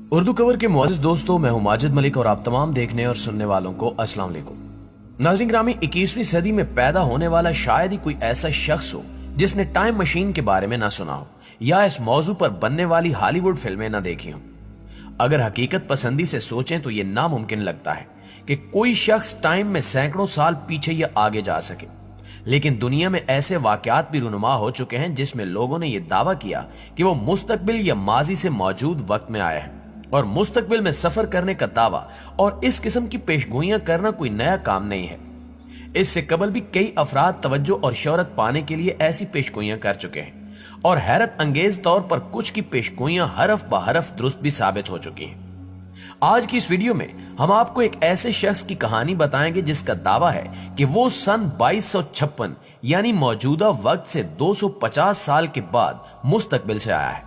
Urdu cover के मुअज़्ज़िज़ दोस्तों, मैं हूं माजिद मलिक और आप तमाम देखने और सुनने वालों को अस्सलाम वालेकुम। नाज़रीन ग्रामी, 21वीं सदी में पैदा होने वाला शायद ही कोई ऐसा शख्स हो जिसने टाइम मशीन के बारे में ना सुना हो या इस मौजू पर बनने वाली हॉलीवुड फिल्में ना देखी हो। अगर हकीकत पसंदी से सोचें तो ये नामुमकिन लगता है कि कोई शख्स टाइम में सैकड़ों साल पीछे या आगे जा सके, लेकिन दुनिया में ऐसे वाकयात भी रुनुमा हो चुके हैं जिसमें लोगों ने यह दावा किया कि वो मुस्तकबिल या माजी से मौजूद वक्त में आए हैं और मुस्तकबिल में सफर करने का दावा और इस किस्म की पेशगोइयां करना कोई नया काम नहीं है। इससे कबल भी कई अफराद तवज्जो और शोहरत पाने के लिए ऐसी पेशगोइयां कर चुके हैं और हैरत अंगेज तौर पर कुछ की पेशगोइयां हरफ बहरफ दुरुस्त भी साबित हो चुकी हैं। आज की इस वीडियो में हम आपको एक ऐसे शख्स की कहानी बताएंगे जिसका दावा है कि वो सन 2256 यानी मौजूदा वक्त से 250 साल के बाद मुस्तकबिल से आया है।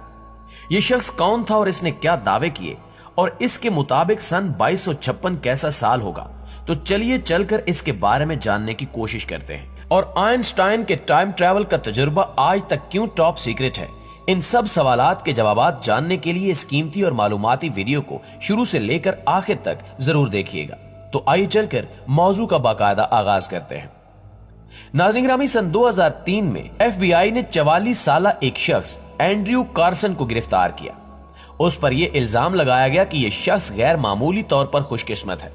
ये शख्स कौन था और इसने क्या दावे किए और इसके मुताबिक सन 2256 कैसा साल होगा, तो चलिए चलकर इसके बारे में जानने की कोशिश करते हैं। और आइंस्टाइन के टाइम ट्रैवल का तजुर्बा आज तक क्यों टॉप सीक्रेट है, इन सब सवालात के जवाबात जानने के लिए इस कीमती और मालूमाती वीडियो को शुरू से लेकर आखिर तक जरूर देखिएगा। तो आइए चलकर मौजू का बाकायदा आगाज करते हैं। नाज़रीन ग्रामी, सन 2003 में FBI ने 44 साला एक शख्स एंड्रयू कार्सन को गिरफ्तार किया। उस पर यह इल्जाम लगाया गया कि यह शख्स गैर मामूली तौर पर खुशकिस्मत है।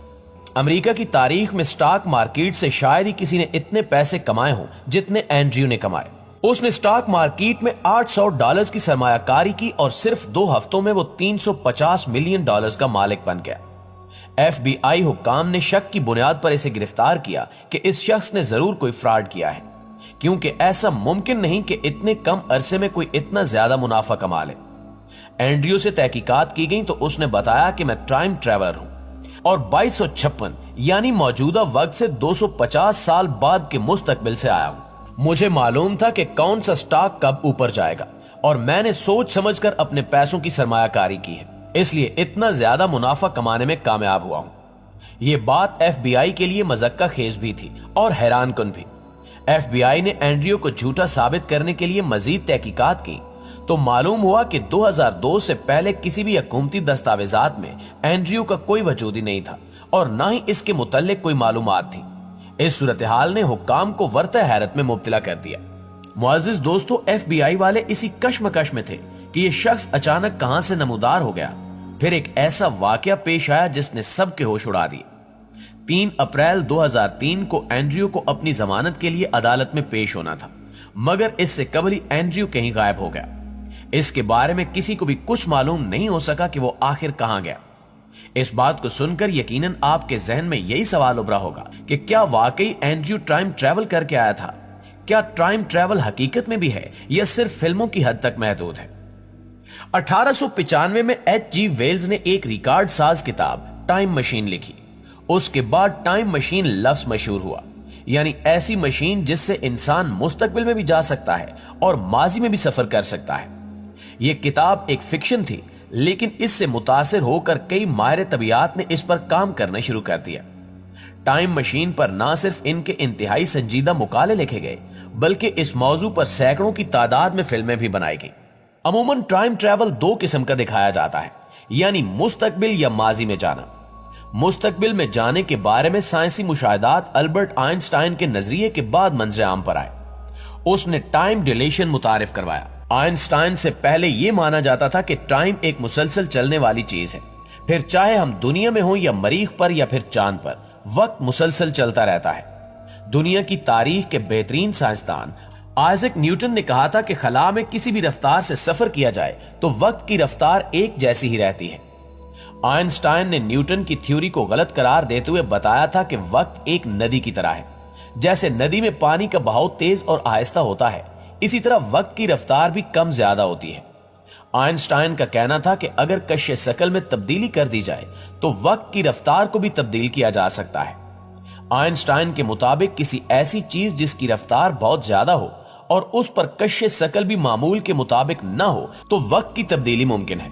अमेरिका की तारीख में स्टॉक मार्केट से शायद ही किसी ने इतने पैसे कमाए हों जितने एंड्रयू ने कमाए। उसने स्टॉक मार्केट में $800 की सरमायाकारी की और सिर्फ 2 हफ्तों में वो $350 मिलियन का मालिक बन गया। FBI हुक्काम ने शक की बुनियाद पर इसे गिरफ्तार किया कि इस शख्स ने जरूर कोई फ्रॉड किया है, क्योंकि ऐसा मुमकिन नहीं कि इतने कम अरसे में कोई इतना ज्यादा मुनाफा कमा ले। एंड्रयू से तहकीकात की गई तो उसने बताया कि मैं टाइम ट्रैवलर हूं और 2256 यानी मौजूदा वक्त से 250 साल बाद के मुस्तकबिल से आया हूं। मुझे मालूम था कि कौन सा स्टॉक कब ऊपर जाएगा और मैंने सोच समझकर अपने पैसों की सरमायाकारी की है, इसलिए इतना ज्यादा मुनाफा कमाने में कामयाब हुआ हूं। यह बात FBI के लिए मज़क्का खेज भी थी और हैरान कुन भी। FBI ने एंड्रयू को झूठा साबित करने के लिए मजीद तहकीकात की तो मालूम हुआ कि 2002 से पहले किसी भी हुकूमती दस्तावेजात में एंड्रयू का कोई वजूद ही नहीं था और न ही इसके मुतल्लिक कोई मालूमात थी। इस सूरत हाल ने हुक्काम को वर्त हैरत में मुब्तला कर दिया। मुअज़्ज़िज़ दोस्तों, FBI वाले इसी कश्मकश में थे कि यह शख्स अचानक कहां से नमूदार हो गया। फिर एक ऐसा वाकया पेश आया जिसने सबके होश उड़ा दिए। 3 अप्रैल 2003 को एंड्रयू को अपनी जमानत के लिए अदालत में पेश होना था, मगर इससे कबल ही एंड्रयू कहीं गायब हो गया। इसके बारे में किसी को भी कुछ मालूम नहीं हो सका कि वो आखिर कहां गया। इस बात को सुनकर यकीनन आपके जहन में यही सवाल उभरा होगा कि क्या वाकई एंड्रयू टाइम ट्रैवल करके आया था? क्या टाइम ट्रैवल हकीकत में भी है या सिर्फ फिल्मों की हद तक महदूद है? 1895 में H.G. वेल्स ने एक रिकॉर्ड साज किताब टाइम मशीन लिखी। उसके बाद टाइम मशीन लफ्ज मशहूर हुआ, यानी ऐसी मशीन जिससे इंसान मुस्तकबिल में भी जा सकता है और माजी में भी सफर कर सकता है। यह किताब एक फिक्शन थी, लेकिन इससे मुतासिर होकर कई माहिर तबीयत ने इस पर काम करना शुरू कर दिया। टाइम मशीन पर ना सिर्फ इनके इंतहाई संजीदा मुकाले लिखे गए, बल्कि इस मौजू पर सैकड़ों की तादाद में फिल्में भी बनाई गई। अमूमन टाइम ट्रैवल 2 किस्म का दिखाया जाता है, यानी मुस्तकबिल या माजी में जाना। मुस्तकबिल में जाने के बारे में साइंसी मुशाहिदात अल्बर्ट आइंस्टाइन के नजरिए के बाद मंजर आम पर आए। उसने टाइम डिलेशन मुतारिफ करवाया। आइंस्टाइन से पहले यह माना जाता था कि टाइम एक मुसलसल चलने वाली चीज है, फिर चाहे हम दुनिया में हों या मरीख पर या फिर चांद पर, वक्त मुसलसल चलता रहता है। दुनिया की तारीख के बेहतरीन साइंसदान आइजैक न्यूटन ने कहा था कि खला में किसी भी रफ्तार से सफर किया जाए तो वक्त की रफ्तार एक जैसी ही रहती है। आइंस्टाइन ने न्यूटन की थ्योरी को गलत करार देते हुए बताया था कि वक्त एक नदी की तरह है। जैसे नदी में पानी का बहाव तेज और आहिस्ता होता है, इसी तरह वक्त की रफ्तार भी कम ज्यादा होती है। आइंस्टाइन का कहना था कि अगर कश्य शकल में तब्दीली कर दी जाए तो वक्त की रफ्तार को भी तब्दील किया जा सकता है। आइंस्टाइन के मुताबिक किसी ऐसी चीज जिसकी रफ्तार बहुत ज्यादा हो और उस पर कश्य शकल भी मामूल के मुताबिक न हो तो वक्त की तब्दीली मुमकिन है।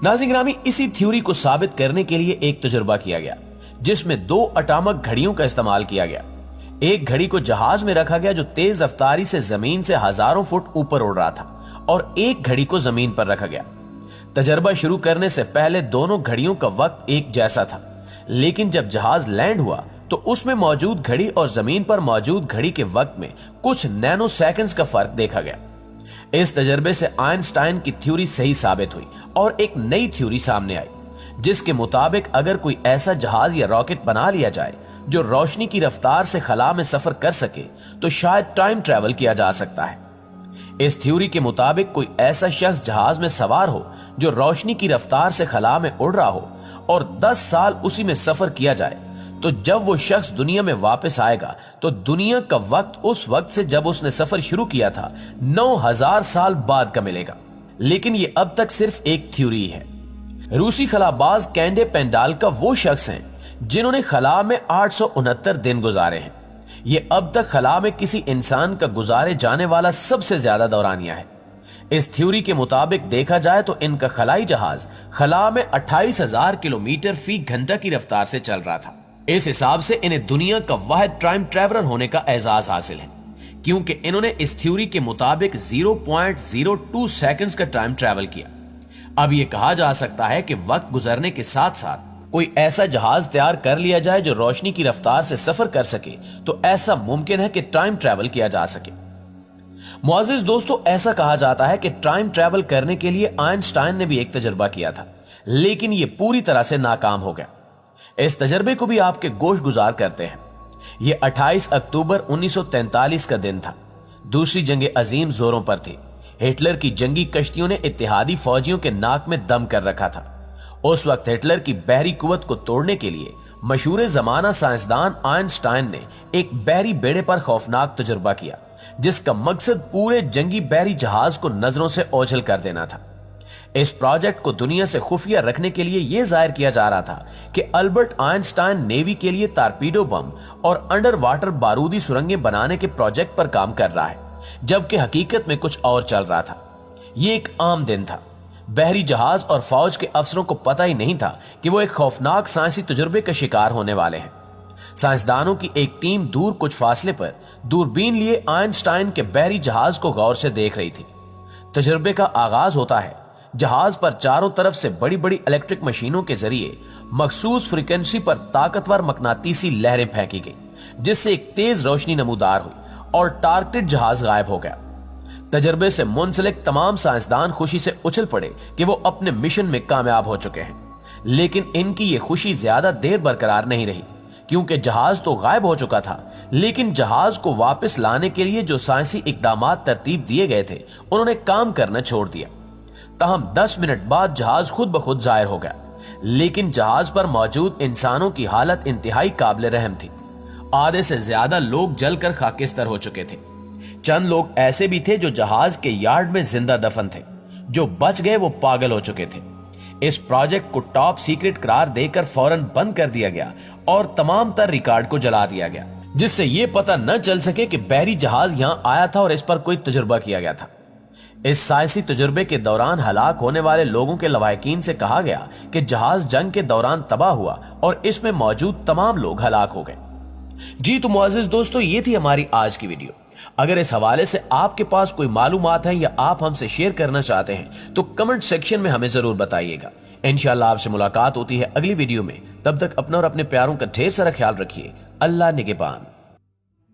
नाज़रीन ग्रामी, इसी थ्योरी को साबित करने के लिए एक तजुर्बा किया गया जिसमें 2 अटामक घड़ियों का इस्तेमाल किया गया। एक घड़ी को जहाज में रखा गया जो तेज रफ्तारी से जमीन से हजारों फुट ऊपर उड़ रहा था और एक घड़ी को जमीन पर रखा गया। तजर्बा शुरू करने से पहले दोनों घड़ियों का वक्त एक जैसा था, लेकिन जब जहाज लैंड हुआ तो उसमें मौजूद घड़ी और जमीन पर मौजूद घड़ी के वक्त में कुछ नैनो सेकंड्स का फर्क देखा गया। इस तजर्बे से आइंस्टाइन की थ्योरी सही साबित हुई और एक नई थ्योरी सामने आई, जिसके मुताबिक अगर कोई ऐसा जहाज या रॉकेट बना लिया जाए जो रोशनी की रफ्तार से खला में सफर कर सके तो शायद टाइम ट्रेवल किया जा सकता है। इस थ्योरी के मुताबिक कोई ऐसा शख्स जहाज में सवार हो जो रोशनी की रफ्तार से खला में उड़ रहा हो और 10 साल उसी में सफर किया जाए, तो जब वो शख्स दुनिया में वापस आएगा तो दुनिया का वक्त उस वक्त से जब उसने सफर शुरू किया था 9000 साल बाद का मिलेगा। लेकिन ये अब तक सिर्फ एक थ्योरी है। रूसी खलाबाज कैंडे पेंडाल्का वो शख्स हैं जिन्होंने खला में 869 दिन गुजारे हैं। ये अब तक खला में किसी इंसान का गुजारे जाने वाला सबसे ज्यादा दौरानिया है। इस थ्योरी के मुताबिक देखा जाए तो इनका खलाई जहाज खला में 28,000 किलोमीटर फी घंटा की रफ्तार से चल रहा था। इस हिसाब से इन्हें दुनिया का वाहिद टाइम ट्रैवलर होने का एजाज हासिल है, क्योंकि इन्होंने इस थ्योरी के मुताबिक 0.02 सेकंड्स का टाइम ट्रैवल किया। अब यह कहा जा सकता है कि वक्त गुजरने के साथ साथ कोई ऐसा जहाज तैयार कर लिया जाए जो रोशनी की रफ्तार से सफर कर सके तो ऐसा मुमकिन है कि टाइम ट्रैवल किया जा सके। मुअज़्ज़िज़ दोस्तों, ऐसा कहा जाता है कि टाइम ट्रैवल करने के लिए आइंस्टाइन ने भी एक तजर्बा किया था, लेकिन यह पूरी तरह से नाकाम हो गया। इस तजर्बे को भी आपके गोश गुजार करते हैं। यह 28 अक्टूबर 1943 का दिन था। दूसरी जंग अजीम जोरों पर थी। हिटलर की जंगी कश्तियों ने इत्तेहादी फौजियों के नाक में दम कर रखा था। उस वक्त हिटलर की बहरी कुव्वत को तोड़ने के लिए मशहूर जमाना साइंसदान आइंस्टाइन ने एक बहरी बेड़े पर खौफनाक तजुर्बा किया, जिसका मकसद पूरे जंगी बहरी जहाज को नजरों से ओझल कर देना था। इस प्रोजेक्ट को दुनिया से खुफिया रखने के लिए यह जाहिर किया जा रहा था कि अल्बर्ट आइंस्टाइन नेवी के लिए टारपीडो बम और अंडर वाटर बारूदी सुरंगें बनाने के प्रोजेक्ट पर काम कर रहा है, जबकि हकीकत में कुछ और चल रहा था। यह एक आम दिन था। बहरी जहाज और फौज के अफसरों को पता ही नहीं था कि वो एक खौफनाक साइंसी तजुर्बे का शिकार होने वाले हैं। साइंसदानों की एक टीम दूर कुछ फासले पर दूरबीन लिए आइंस्टाइन के बहरी जहाज को गौर से देख रही थी। तजुर्बे का आगाज होता है। जहाज पर चारों तरफ से बड़ी बड़ी इलेक्ट्रिक मशीनों के जरिए मखसूस फ्रीक्वेंसी पर ताकतवर मकनातीसी लहरें फेंकी गई, जिससे एक तेज रोशनी नमूदार हुई और टारगेटेड जहाज गायब हो गया। तजर्बे से मुंसलिक तमाम साइंसदान खुशी से उछल पड़े कि वो अपने मिशन में कामयाब हो चुके हैं, लेकिन इनकी ये खुशी ज्यादा देर बरकरार नहीं रही, क्योंकि जहाज तो गायब हो चुका था, लेकिन जहाज को वापस लाने के लिए जो साइंसी इकदामात तरतीब दिए गए थे उन्होंने काम करना छोड़ दिया। तहम 10 मिनट बाद जहाज खुद ब खुद जाहिर हो गया, लेकिन जहाज पर मौजूद इंसानों की हालत इंतहाई काबिल रहम थी। आधे से ज्यादा लोग जलकर खाकिस्तर हो चुके थे। चंद लोग ऐसे भी थे जो जहाज के यार्ड में जिंदा दफन थे। जो बच गए वो पागल हो चुके थे। इस प्रोजेक्ट को टॉप सीक्रेट करार देकर फौरन बंद कर दिया गया और तमाम तर रिकॉर्ड को जला दिया गया, जिससे यह पता न चल सके कि बहरी जहाज यहां आया था और इस पर कोई तजुर्बा किया गया था। इस साइंसी तजुर्बे के दौरान हलाक होने वाले लोगों के लवाहिकीन से कहा गया कि जहाज जंग के दौरान तबाह हुआ और इसमें मौजूद तमाम लोग हलाक हो गए। जी तो मुअज़्ज़िज़ दोस्तों, ये थी हमारी आज की वीडियो। अगर इस हवाले से आपके पास कोई मालूमात है या आप हमसे शेयर करना चाहते हैं तो कमेंट सेक्शन में हमें जरूर बताइएगा। इंशाअल्लाह आपसे मुलाकात होती है अगली वीडियो में। तब तक अपना और अपने प्यारों का ढेर सारा ख्याल रखिए। अल्लाह निगहबान।